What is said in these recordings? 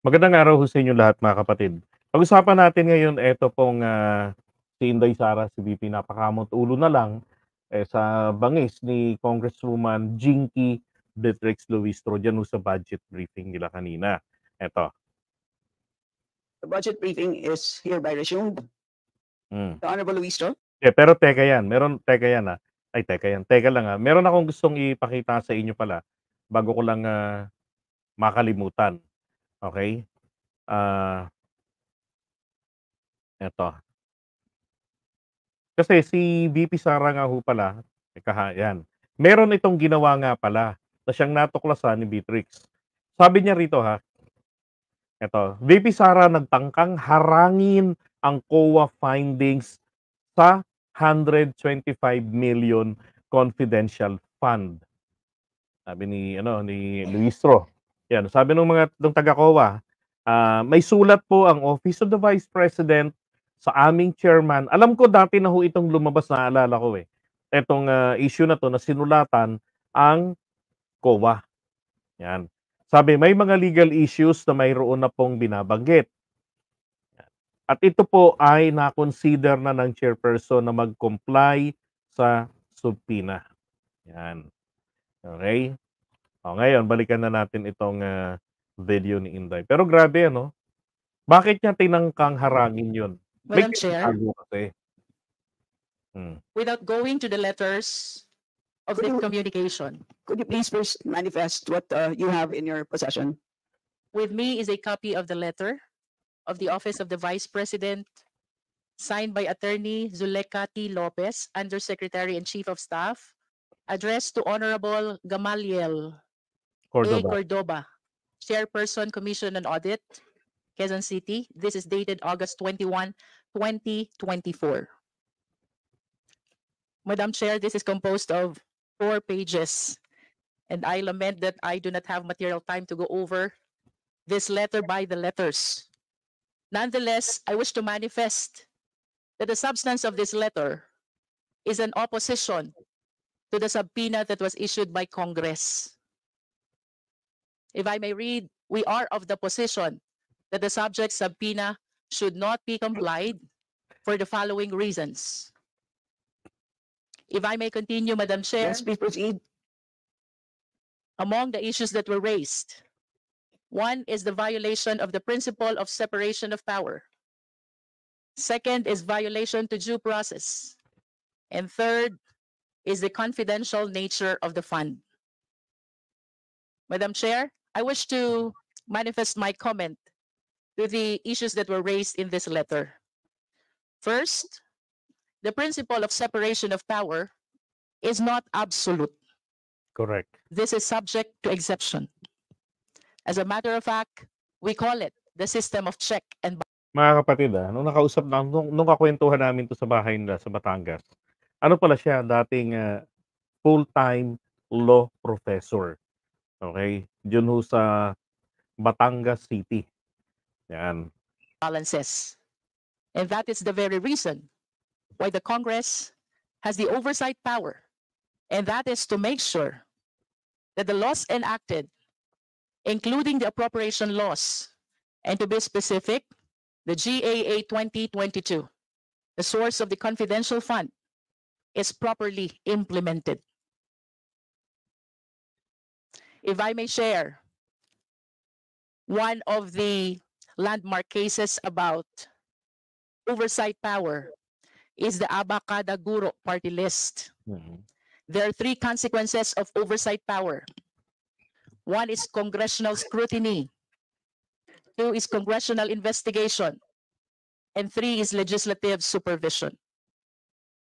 Magandang araw ho sa inyo lahat mga kapatid. Pag-usapan natin ngayon eto pong, si Inday Sara, si VP napakamot ulo na lang, sa bangis ni Congresswoman Jinky Beatrix Luistro diyan ho sa budget briefing nila kanina. Eto, The budget briefing is hereby resumed. hmm. The Honorable Luistro. Pero teka yan, teka yan, teka lang, meron akong gustong ipakita sa inyo pala bago ko lang, makalimutan, okey? Ah, eto. Kasi si VP Sara nga ho pala, teka yan. Meron itong ginawa nga pala na siyang natuklasan ni Beatrix. Sabi niya rito eto, VP Sara nagtangkang harangin ang COA findings sa 125 million confidential fund. Sabi ni Luistro. Yan, sabi nung taga-COA, may sulat po ang Office of the Vice President sa aming chairman. Alam ko dati na ho itong lumabas, naalala ko, Etong, issue na 'to na sinulatan ang COA, yan. Sabi may mga legal issues na mayroon na pong binabanggit. At ito po ay na-consider na ng chairperson na mag-comply sa subpoena, yan. Okey? Oh, ngayon balikan na natin itong, video ni Inday. Pero grabe ano, bakit niya tinangkang harangin 'yun? May Madam Chair, tinatago kasi. Hmm. without going to the letters of the Could you- communication, Could you please first manifest what you have in your possession? with me is a copy of the letter of the Office of the Vice President, signed by Attorney Zuleka T. Lopez, Undersecretary and Chief of Staff, addressed to Honorable Gamaliel A. Cordoba. Cordoba, Chairperson, Commission on Audit, Quezon City. This is dated August 21, 2024. Madam Chair, this is composed of 4 pages, and I lament that I do not have material time to go over this letter by the letters. Nonetheless, I wish to manifest that the substance of this letter is an opposition to the subpoena that was issued by Congress. If I may read, we are of the position that the subject subpoena should not be complied for the following reasons. If I may continue, Madam Chair, Yes, please proceed. among the issues that were raised, one is the violation of the principle of separation of power. Second is violation to due process. And third is the confidential nature of the fund. Madam Chair, I wish to manifest my comment to the issues that were raised in this letter. First, the principle of separation of power is not absolute. Correct. This is subject to exception. As a matter of fact, we call it the system of check and Mga kapatid, nung nakausap na nung kakwentuhan namin 'to sa bahay nila sa Batangas, ano pala siya dating, full-time law professor, okey? Diyan ho sa Batangas City, 'yan. balances. And that is the very reason why the Congress has the oversight power. And that is to make sure that the laws enacted, including the appropriation laws, and to be specific, the GAA 2022, the source of the confidential fund, is properly implemented. If I may share, one of the landmark cases about oversight power is the Abacada Guro party list. Mhm. There are 3 consequences of oversight power. One is congressional scrutiny. 2 is congressional investigation. And 3 is legislative supervision.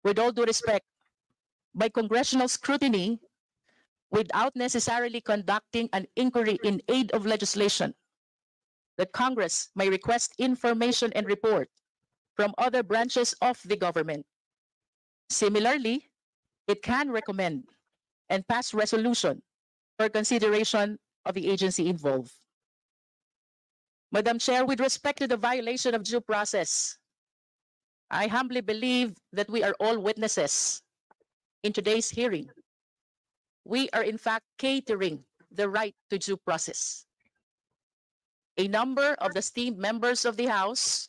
With all due respect, by congressional scrutiny, without necessarily conducting an inquiry in aid of legislation, the Congress may request information and report from other branches of the government. Similarly, it can recommend and pass resolution for consideration of the agency involved. Madam Chair, with respect to the violation of due process, I humbly believe that we are all witnesses in today's hearing. We are in fact catering the right to due process. A number of the esteemed members of the House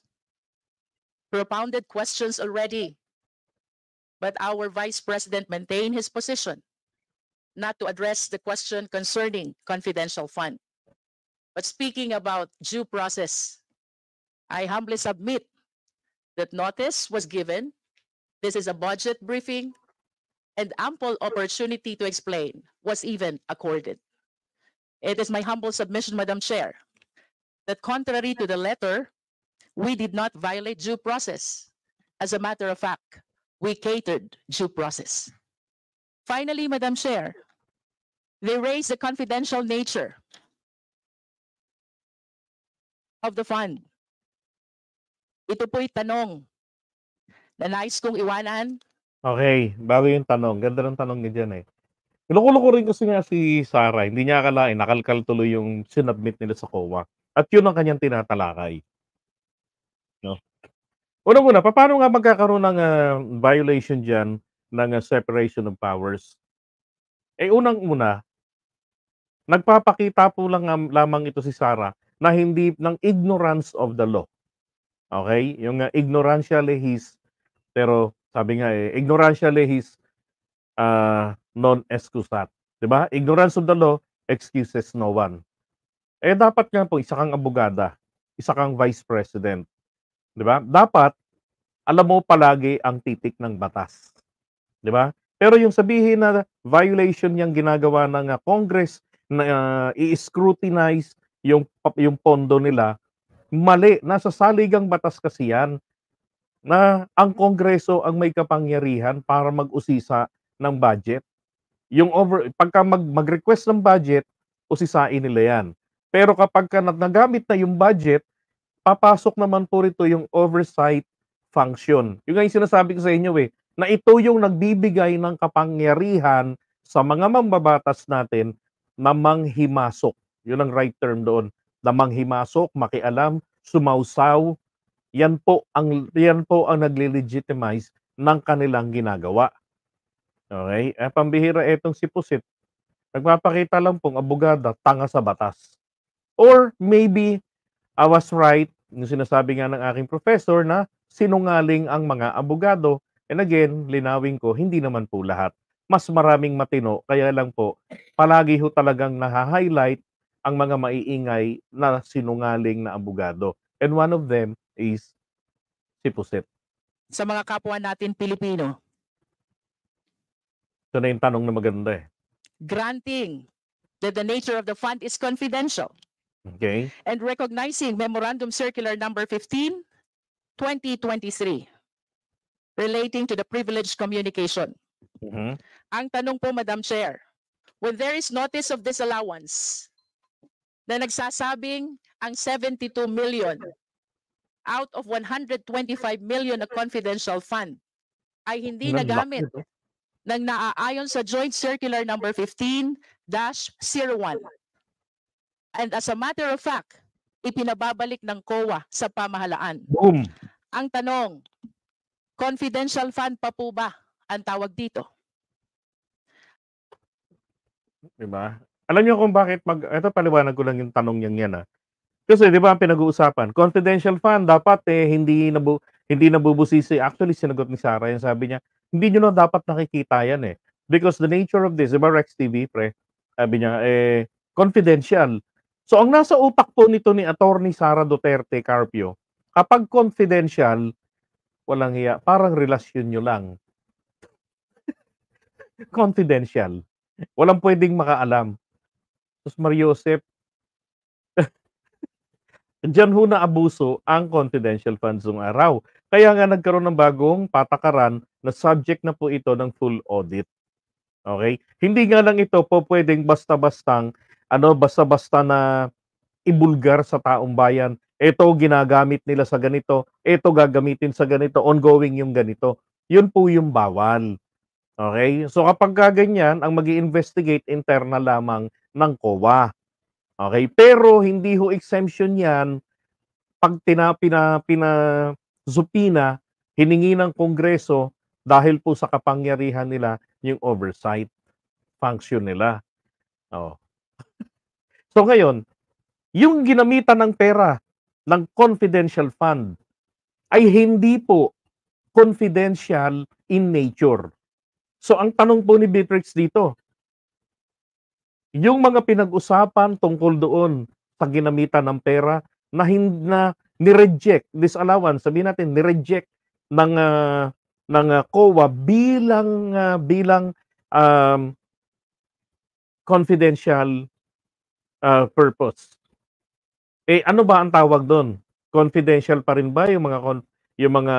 propounded questions already, but our Vice President maintained his position not to address the question concerning confidential fund. But speaking about due process, I humbly submit that notice was given. This is a budget briefing, and ample opportunity to explain was even accorded. It is my humble submission, Madam Chair, that contrary to the letter, we did not violate due process. As a matter of fact, we catered due process. Finally, Madam Chair, they raised the confidential nature of the fund. Ito po'y tanong na nais kong iwanan. Okay, bago yung tanong. Ganda ng tanong niya dyan eh. Kinukulo rin kasi nga si Sarah. Hindi niya akalain, nakalkal tuloy yung sinubmit nila sa COA. At yun ang kanyang tinatalakay. No? Una-una, paano nga magkakaroon ng violation dyan ng separation of powers? Eh, unang-una, nagpapakita po lamang ito si Sarah na hindi ng ignorance of the law. Okay? Yung ignorantly his, pero sabi nga eh, ignorantly his non excusat. 'Di ba? Ignorance of the law excuses no one. Eh dapat nga po isa kang abogada, isa kang vice president, 'di ba? Dapat alam mo palagi ang titik ng batas. 'Di ba? Pero yung sabihin na violation yang ginagawa ng Congress na i-scrutinize yung pondo nila, mali. Nasa saligang batas kasi yan na ang Kongreso ang may kapangyarihan para mag-usisa ng budget. Yung pagka mag-request ng budget, usisain nila yan. Pero kapag nagamit na yung budget, papasok naman po rito yung oversight function. Yung nga yung sinasabi ko sa inyo eh, na ito yung nagbibigay ng kapangyarihan sa mga mambabatas natin na manghimasok. Yun ang right term doon. Na manghimasok, makialam, sumausaw. Yan po ang nagle-legitimize ng kanilang ginagawa. Okay? Pambihira etong si Pusit. Nagpapakita lang pong abogada, tanga sa batas. Or maybe, I was right, yung sinasabi nga ng aking professor na sinungaling ang mga abogado. And again, linawin ko, hindi naman po lahat. Mas maraming matino, kaya lang po, palagi ho talagang naha-highlight ang mga maiingay na sinungaling na abogado. And one of them is si Pusit. Sa mga kapwa natin Pilipino, Ito na yung tanong na maganda eh. granting that the nature of the fund is confidential Okay? and recognizing Memorandum Circular Number 15, 2023, relating to the privileged communication. Mhm. Ang tanong po, Madam Chair, when there is notice of disallowance na nagsasabing ang 72 million out of 125 million na confidential fund ay hindi Ang nagamit laki, no? ng naaayon sa Joint Circular Number 15-01. And as a matter of fact, ipinababalik ng COA sa pamahalaan. Boom! Ang tanong, confidential fund pa po ba ang tawag dito? Diba? Alam niyo kung bakit ito paliwanag ko lang yung tanong niyang yan ah. Kasi 'di ba ang pinag-uusapan, confidential fund dapat hindi nabubusisi. Actually sinagot ni Sarah yan, sabi niya, hindi niyo na dapat nakikita yan eh. Because the nature of this, 'di ba Rex TV pre? Sabi niya confidential. So ang nasa utak po nito ni Attorney Sara Duterte Carpio, kapag confidential, walang hiya, parang relasyon niyo lang. Confidential. Walang pwedeng makaalam. Tapos Mariosep, diyan ho na abuso ang confidential funds ng araw. Kaya nga nagkaroon ng bagong patakaran na subject na po ito ng full audit. Okay? Hindi nga lang ito po pwedeng basta-basta na ibulgar sa taong bayan. Ito ginagamit nila sa ganito, ito gagamitin sa ganito, ongoing yung ganito. Yun po yung bawal. Okay? So kapag ganyan, ang magi-investigate internal lamang ng COA. Okay? Pero hindi ho exemption yan pag supina, hiningi ng Kongreso dahil po sa kapangyarihan nila yung oversight function nila. Oh. So ngayon, yung ginamitan ng pera ng confidential fund ay hindi po confidential in nature. So ang tanong po ni Beatrix dito, yung mga pinag-usapan tungkol doon sa ginamitan ng pera na ni-reject, disallowance, sabihin natin ni-reject ng COA bilang confidential purpose. Eh ano ba ang tawag doon? Confidential pa rin ba yung mga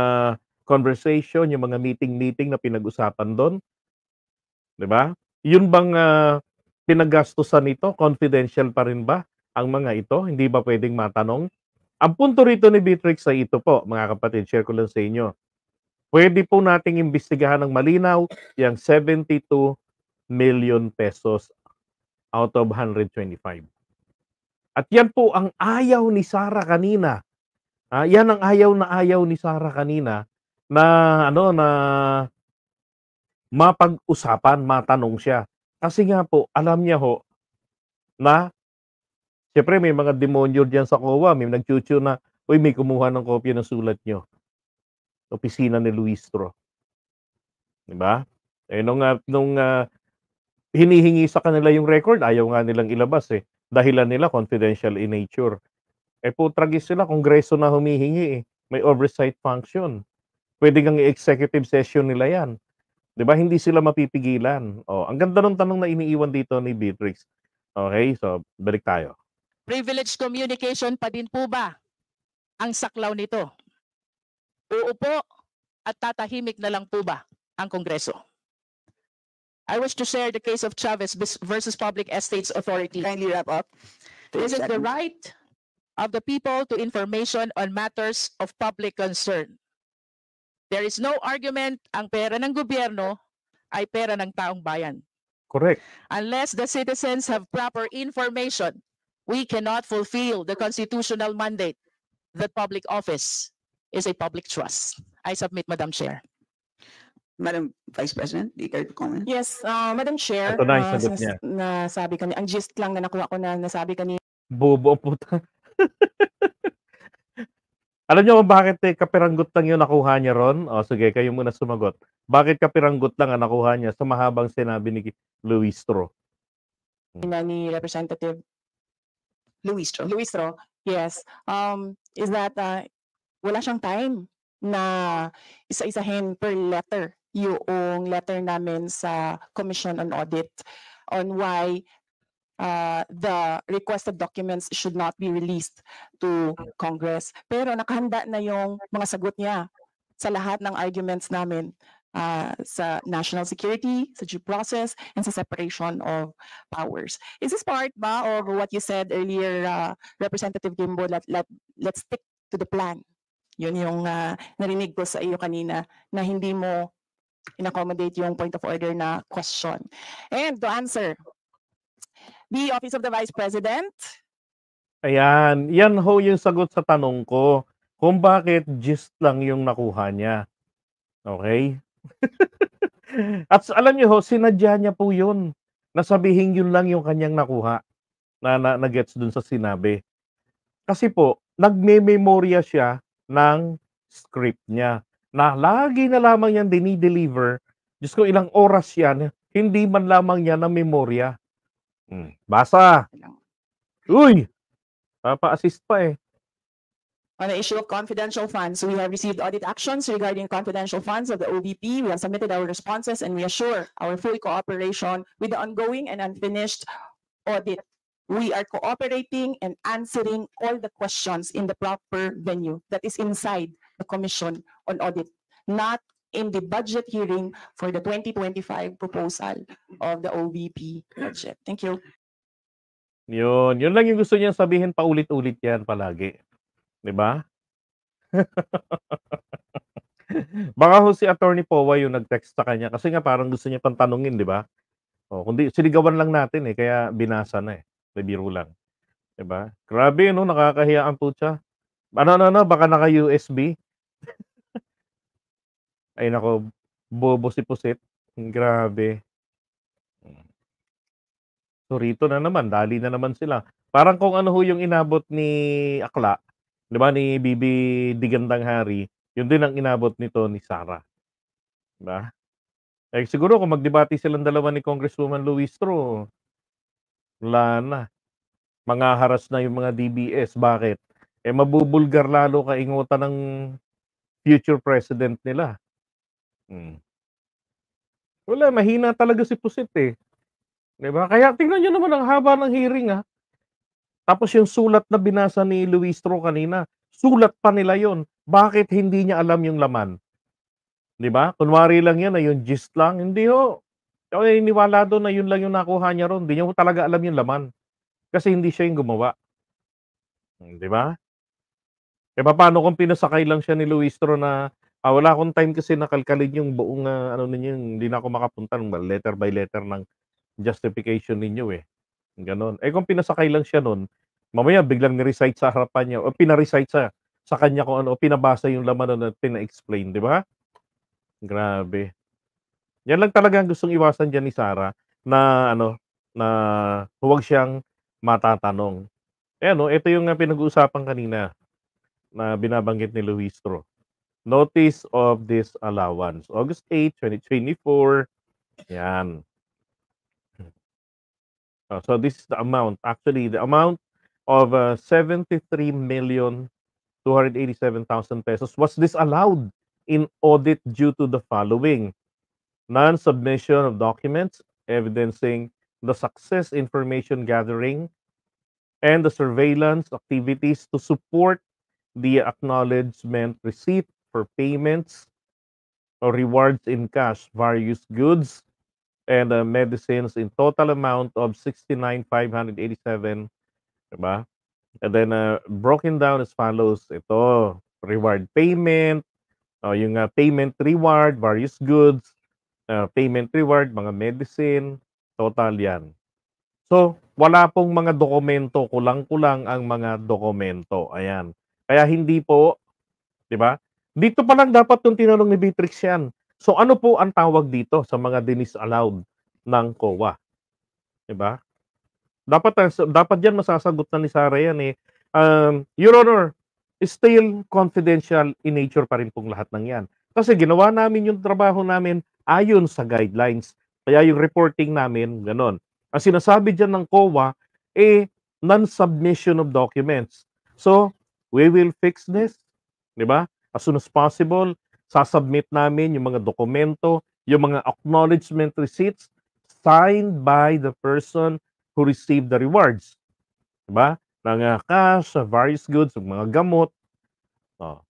conversation, yung mga meeting na pinag-usapan doon, 'di ba? Yun bang pinaggastusan nito, confidential pa rin ba ang mga ito? Hindi ba pwedeng matanong? Ang punto rito ni Beatrix ay ito po, mga kapatid, share ko lang sa inyo. Pwede po nating imbestigahan ng malinaw yang 72 million pesos out of 125. At yan po ang ayaw ni Sara kanina. Yan ang ayaw ni Sara kanina na ano na mapag-usapan, matanong siya. Kasi nga po, alam niya ho na siyempre may mga demonyo diyan sa COA, may nagchu-chew na, "Uy, may kumuha ng kopya ng sulat niyo." Opisina ni Luistro, 'di ba? Eh nung hinihingi sa kanila yung record, ayaw nga nilang ilabas eh. Dahilan nila confidential in nature. Eh putragis sila, kongreso na humihingi eh. May oversight function. Pwede ngang i-executive session nila 'yan. 'Di ba hindi sila mapipigilan. Oh, ang ganda ng tanong na iniiwan dito ni Beatrix. Okay, so balik tayo. Privileged communication pa din po ba ang saklaw nito? Uupo at tatahimik na lang po ba ang Kongreso? I wish to share the case of Chavez versus Public Estates Authority. Kindly wrap up. This is the 30 seconds. right of the people to information on matters of public concern. There is no argument ang pera ng gobyerno ay pera ng taong bayan. Correct. Unless the citizens have proper information, we cannot fulfill the constitutional mandate that public office is a public trust. I submit, Madam Chair. Madam Vice President, do you care to comment? Yes, Madam Chair, Ito na yung sagot niya. nasabi kanina, ang gist lang na nakuha ko na nasabi kanina. Bobo ang puta. Alam niyo kung bakit kapiranggot lang yung nakuha niya ron? O sige, kayo muna sumagot. Bakit kapiranggot lang ang nakuha niya sa mahabang sinabi ni Luistro? Ni Representative Luistro. Luistro, yes, is that wala siyang time na isa-isahin per letter yung letter namin sa Commission on Audit on why the requested documents should not be released to Congress. Pero nakahanda na yung mga sagot niya sa lahat ng arguments namin sa national security, sa due process, and sa separation of powers. Is this part ba of what you said earlier, Representative Gimbo, let's stick to the plan? Yun yung narinig ko sa iyo kanina na hindi mo in-accommodate yung point of order na question. And to answer, the Office of the Vice President. Ayan, yan ho yung sagot sa tanong ko. Kung bakit gist lang yung nakuha niya. Okay? At alam niyo ho, sinadya niya po yun. Nasabihin yun lang yung kanyang nakuha. Na gets dun sa sinabi. Kasi po, nagme-memorya siya ng script niya. Na lagi na lamang yan dinideliver. Diyos ko, ilang oras yan, hindi man lamang yan na memorya. Basa. Uy! Papa-assist pa eh. On the issue of confidential funds, we have received audit actions regarding confidential funds of the OVP. We have submitted our responses and we assure our full cooperation with the ongoing and unfinished audit. We are cooperating and answering all the questions in the proper venue that is inside the Commission on Audit, not in the budget hearing for the 2025 proposal of the OVP budget. Thank you. Yun lang yung gusto niyang sabihin, paulit-ulit yan palagi. 'Di ba? Baka ho si Attorney Powa yung nag-text sa kanya kasi nga parang gusto niya pang tanungin, 'di ba? Kundi sinigawan lang natin eh, kaya binasa na eh. Biro lang. 'Di ba? Grabe no, nakakahiya ang putya. Ano, baka naka-USB? Ay nako, bobo si Pusit. Grabe. So rito na naman, dali na naman sila. Parang kung ano ho yung inabot ni Akla, 'di ba, ni Bibi Digandang Hari, yun din ang inabot nito ni Sara, 'di ba? Eh, siguro kung magdebate silang dalawa ni Congresswoman Luistro, wala na, manghaharas na yung mga DBS. Bakit? Eh, mabubulgar lalo kaingutan ng future president nila. Hmm. Wala, mahina talaga si Pusit, eh, 'di ba? Kaya tingnan niyo naman ang haba ng hearing, tapos yung sulat na binasa ni Luistro kanina, sulat pa nila yun. Bakit hindi niya alam yung laman? 'Di ba? Kunwari lang yan na yung gist lang, hindi ho. Ako naniniwala dun na yun lang yung nakuha niya ron, hindi niya ho talaga alam yung laman. Kasi hindi siya yung gumawa, 'di ba? Eh, papaano kung pinasakay lang siya ni Luistro na, "Wala akong time kasi na kalkalin yung buong, ano ninyo, hindi na ako makapunta ng letter by letter ng justification ninyo, eh." Gano'n. Eh, kung pinasakay lang siya nun, mamaya biglang ni-recite sa harapan niya o pina-recite sa kanya kung ano o pinabasa yung laman nun at pina-explain, 'di ba? Grabe. Yan lang talaga ang gustong iwasan diyan ni Sarah na ano, na huwag siyang matatanong. Ayan, oh, ito yung, pinag-uusapan kanina na binabanggit ni Luistro. Notice of disallowance, August 8, 2024, yan. So this is the amount. Actually, the amount of 73,287,000 pesos was disallowed in audit due to the following: non-submission of documents evidencing the success information gathering and the surveillance activities to support the acknowledgement receipt for payments or rewards in cash, various goods, and medicines in total amount of 69,587, diba? And then broken down as follows. Ito, reward payment, yung payment reward, various goods, payment reward, mga medicine, total yan. So, wala pong mga dokumento, kulang-kulang ang mga dokumento. Ayan. Kaya hindi po, 'di ba? Dito pa lang dapat yung tinanong ni Beatrix yan. So, ano po ang tawag dito sa mga dinisallowed ng COA, 'di ba? Dapat yan masasagot na ni Sarah yan, eh. Your Honor, still confidential in nature pa rin pong lahat ng yan. Kasi ginawa namin yung trabaho namin ayon sa guidelines. Kaya yung reporting namin, gano'n. Ang sinasabi diyan ng COA, eh, non-submission of documents. So, we will fix this, 'di ba? As soon as possible, sasubmit namin yung mga dokumento, yung mga acknowledgement receipts signed by the person who received the rewards, 'di ba? Ng cash, various goods, mga gamot. Oh.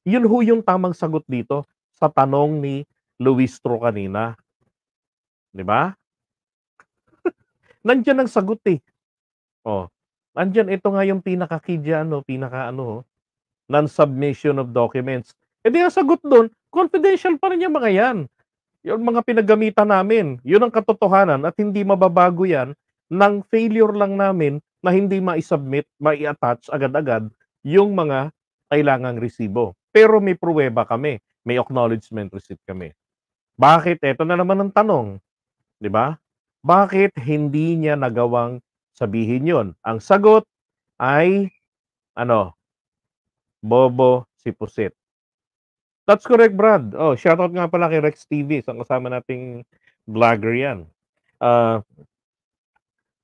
Yun ho yung tamang sagot dito sa tanong ni Luistro kanina, 'di ba? Nandiyan ang sagot, eh. Oh, nandiyan, ito nga yung pinaka-key diyan, no, pinaka-ano, non-submission of documents. Eh, di ang sagot dun, confidential pa rin yang mga yan. Yung mga pinagamitan namin, yun ang katotohanan at hindi mababago yan ng failure lang namin na hindi mai-submit, mai-attach agad-agad yung mga kailangang resibo. Pero may pruweba kami, may acknowledgement receipt kami. Bakit? Eto na naman ang tanong, 'di ba? Bakit hindi niya nagawang sabihin yon? Ang sagot ay ano, bobo si Pusit. That's correct, Brad. Oh, shoutout nga pala kay Rex TV, isang kasama nating vlogger 'yan. Ah,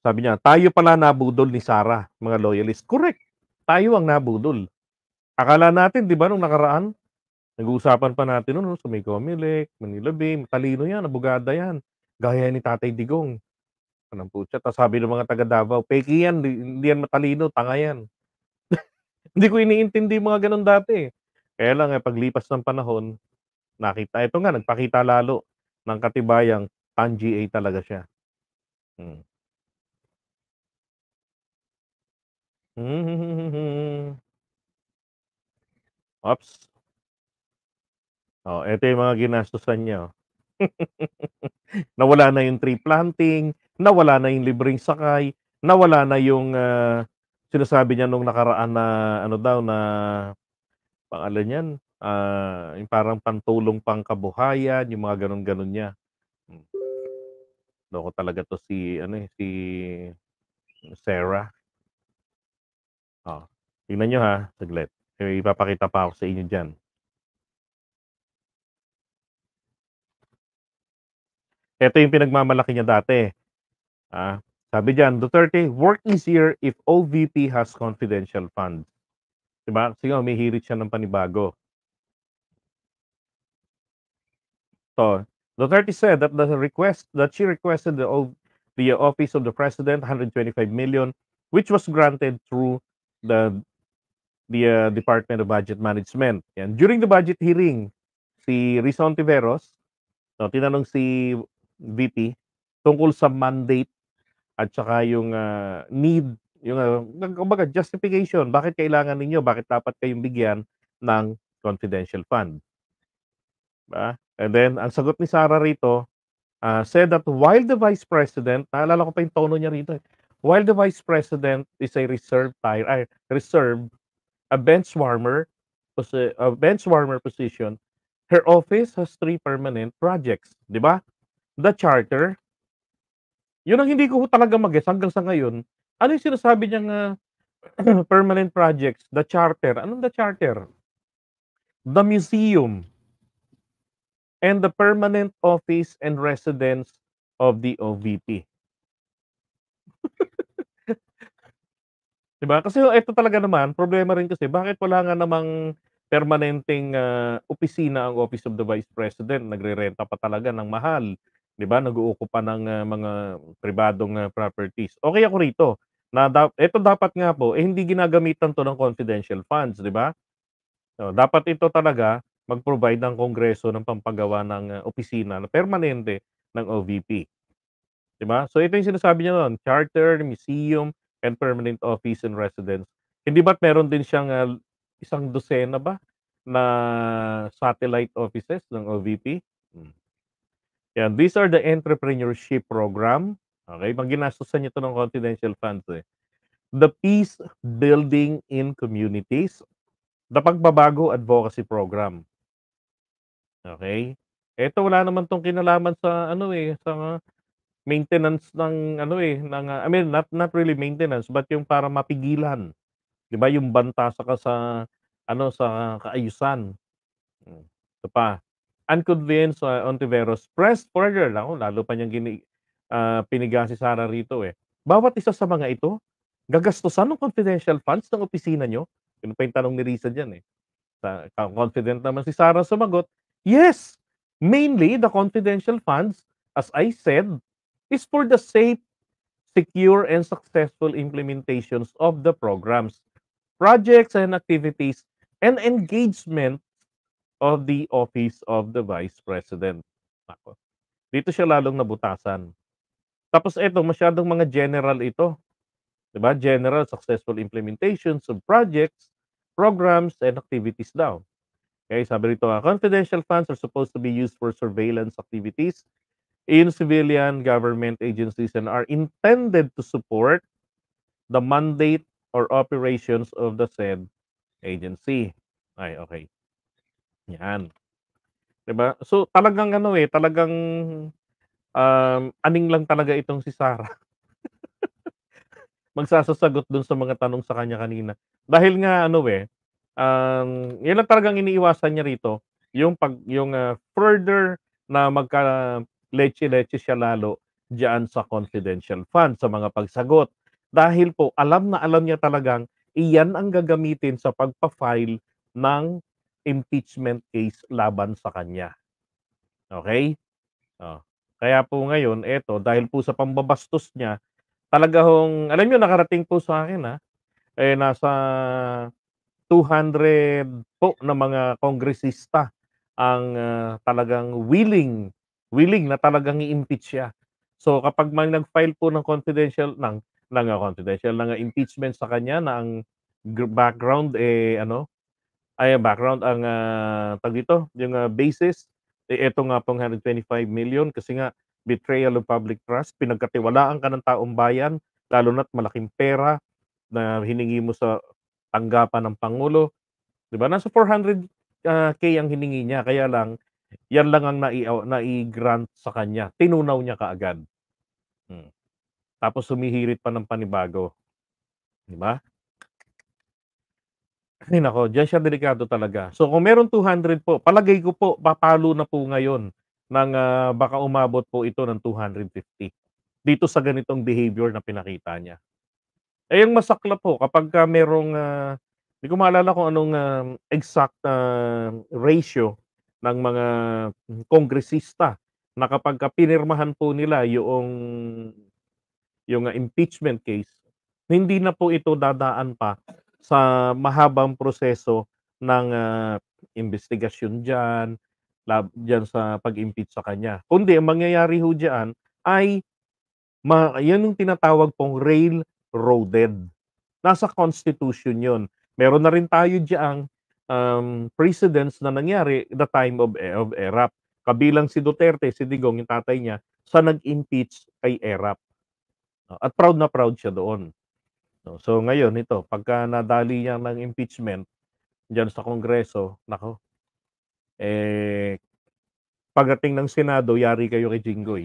sabi niya, "Tayo pala nabudol ni Sarah, mga loyalist." Correct, tayo ang nabudol. Akala natin 'di ba nung nakaraan, nag-uusapan pa natin no'n 'no, sa may Comelec, Manila Bay, matalino 'yan, abogada 'yan, gaya ni Tatay Digong. Anong putya, tapos sabi ng mga taga Davao, "Peke 'yan, hindi 'yan matalino, tanga 'yan." Hindi ko iniintindi yung mga gano'n dati, eh. Kaya lang, paglipas ng panahon, nakita ito nga, nagpakita lalo ng katibayang Tan-GA talaga siya. Hmm. Oops. Oh, eto yung mga ginastusan niya, oh. Nawala na yung tree planting, nawala na yung libreng sakay, nawala na yung, sinasabi niya nung nakaraan na ano daw na pangalan niyan, yung parang pantulong pangkabuhayan, yung mga gano'n-gano'n niya. Hmm. Loko talaga 'to si ano, eh, si Sarah. Oh, tingnan niyo ha, saglit. May ipapakita pa ako sa inyo diyan. Ito yung pinagmamalaki niya dati. Sabi diyan, Duterte, work easier if OVP has confidential funds. 'Di ba? Kasi nga humihirit siya ng panibago. So, Duterte said that she requested the office of the president 125 million, which was granted through the Department of Budget Management. Yan. During the budget hearing, si Rizon Tiveros, so, tinanong si VP tungkol sa mandate at saka yung need, yung kumbaga justification, bakit kailangan ninyo, bakit dapat kayong bigyan ng confidential fund. Ba? And then, ang sagot ni Sara rito, said that while the Vice President, naalala ko pa yung tono niya rito, while the Vice President is a a bench warmer, position, her office has 3 permanent projects, 'di ba? The charter, yun ang hindi ko talaga mag-gets hanggang sa ngayon. Ano yung sinasabi niyang permanent projects? The charter. Anong the charter? The museum and the permanent office and residence of the OVP. 'Di ba? Kasi ito talaga naman, problema rin kasi bakit wala nga namang permanenteng opisina ang Office of the Vice President, nagrerenta pa talaga ng mahal, 'di ba? Nag-uukupa ng mga pribadong properties. Okey ako rito na ito dapat nga po, hindi ginagamitan 'to ng confidential funds, 'di ba? Dapat ito talaga mag-provide ng Kongreso ng pampagawa ng opisina na permanente ng OVP. 'Di ba? So ito yung sinasabi niya do'n, charter, museum, and permanent office and residence. Hindi ba't meron din siyang, isang dosena ba na satellite offices ng OVP? Hmm. Yan, these are the entrepreneurship program, okey, ginastusan niya 'to ng confidential funds, eh. The peace building in communities, the pagbabago advocacy program, okey. Eto wala naman 'tong kinalaman sa ano, eh, sa maintenance ng ano, eh, ng, I mean not really maintenance but yung para mapigilan, 'di ba, yung banta saka sa ano, sa kaayusan. Ito pa, unconvinced, Ontiveros pressed further, naku lalo pa niyang piniga si Sara rito, eh. Bawat isa sa mga ito, gagastusan ng confidential funds ng opisina niyo? Yun pa yung tanong ni Risa diyan, eh. Confident naman si Sara sumagot, "Yes, mainly the confidential funds, as I said, is for the safe, secure, and successful implementations of the programs, projects, and activities, and engagement of the Office of the Vice President." Naku, dito siya lalong nabutasan. Tapos eto, masyadong mga general ito, 'di ba? General successful implementations of projects, programs, and activities daw. Okay, sabi rito, confidential funds are supposed to be used for surveillance activities in civilian government agencies and are intended to support the mandate or operations of the said agency. Ay, okay. Yan. 'Di ba? So, talagang ano, eh, talagang, aning lang talaga itong si Sarah. Magsasagot dun sa mga tanong sa kanya kanina. Dahil nga ano, eh, yan lang talagang iniiwasan niya rito, yung further na letse-letse siya lalo diyan sa confidential fund, sa mga pagsagot. Dahil po alam na alam niya talagang iyan ang gagamitin sa pagpa-file ng impeachment case laban sa kanya, okey? Oh, kaya po ngayon eto, dahil po sa pambabastos niya, talaga hong alam niyo nakarating po sa akin, eh, nasa 200 po na mga kongresista ang, talagang willing na talagang i-impeach siya. So, kapag may nag-file po ng impeachment sa kanya na ang background, eh, ano, ay background ang, tawag dito, yung, basis, eh, eto nga pong 125 million kasi nga betrayal of public trust, pinagkatiwalaan ka ng taong bayan, lalo na't malaking pera na hiningi mo sa tanggapan ng pangulo, 'di ba? Nasa 400, K ang hiningi niya kaya lang, yan lang ang nai-grant sa kanya, tinunaw niya kaagad. Hmm, tapos humihirit pa ng panibago, 'di ba? Ay naku, diyan siya delikado talaga. So kung meron 200 po, palagay ko po papalo na po ngayon ng, baka umabot po ito ng 250 dito sa ganitong behavior na pinakita niya. Eh, yung masaklap po kapagka merong, di ko maalala kung anong, exact na ratio ng mga kongresista na kapagka pinirmahan po nila yung impeachment case, hindi na po ito dadaan pa sa mahabang proseso ng, investigasyon diyan sa pag-impeach sa kanya. Kundi ang mangyayari ho diyan ay 'yan yung tinatawag pong railroaded. Nasa constitution 'yun. Meron na rin tayo diyang, precedents na nangyari the time of ERAP. Kabilang si Duterte, si Digong, yung tatay niya, sa nag-impeach kay ERAP. At proud na proud siya doon. No, so ngayon ito, pagka nadali niya ng impeachment diyan sa Kongreso, naku, eh, pagdating ng Senado yari kayo kay Jinggoy,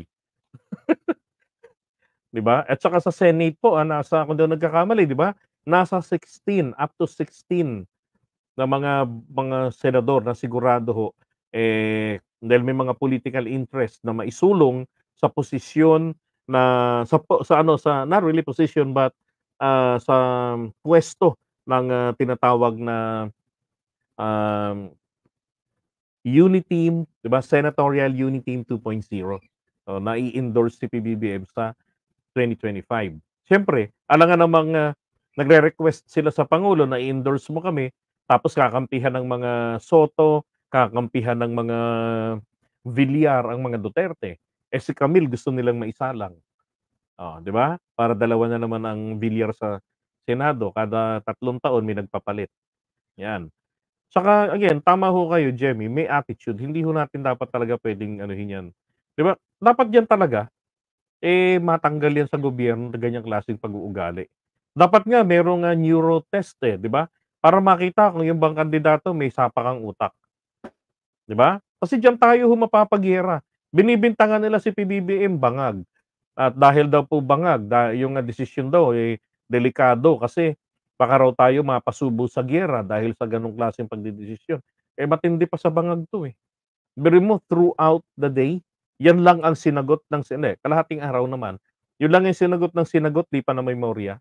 'di ba? At saka sa Senate po, nasa kung di ako nagkakamali, 'di ba? Nasa 16, up to 16 na mga senador na sigurado ho, dahil may mga political interest na maisulong sa posisyon na sa ano, sa not really position but, sa puwesto ng, tinatawag na, um, Uniteam, 'di ba, Senatorial Uniteam 2.0. So, nai-endorse si PBBM sa 2025. Siyempre, alangan namang, nagre-request sila sa pangulo na i-endorse mo kami, tapos kakampihan ng mga Soto, kakampihan ng mga Villar ang mga Duterte. Eh, si Camille gusto nilang maisalang. Oh, 'di ba? Para dalawa na naman ang Villar sa Senado, kada 3 taon may nagpapalit, 'yan. Tsaka again, tama ho kayo, Jemmy, may attitude. Hindi ho natin dapat talaga puwedeng anuhin 'yan. 'Di ba, dapat 'yan talaga, matanggal 'yan sa gobyerno na ganyang klaseng pag-uugali. Dapat nga merong, neuro test, 'di ba? Para makita kung yung bang kandidato may sapakang utak, 'di ba? Kasi diyan tayo ho mapapaghiyera. Binibintangan nila si PBBM bangag at dahil daw po bangag yung, desisyon daw, delikado kasi baka raw tayo mapasubo sa giyera dahil sa gano'ng klaseng pagdedesisyon. Eh, matindi pa sa bangag 'to, eh. Biruin mo throughout the day, 'yan lang ang sinagot ng kalahating araw naman, 'yun lang yung sinagot ng sinagot, 'di pa na memorya.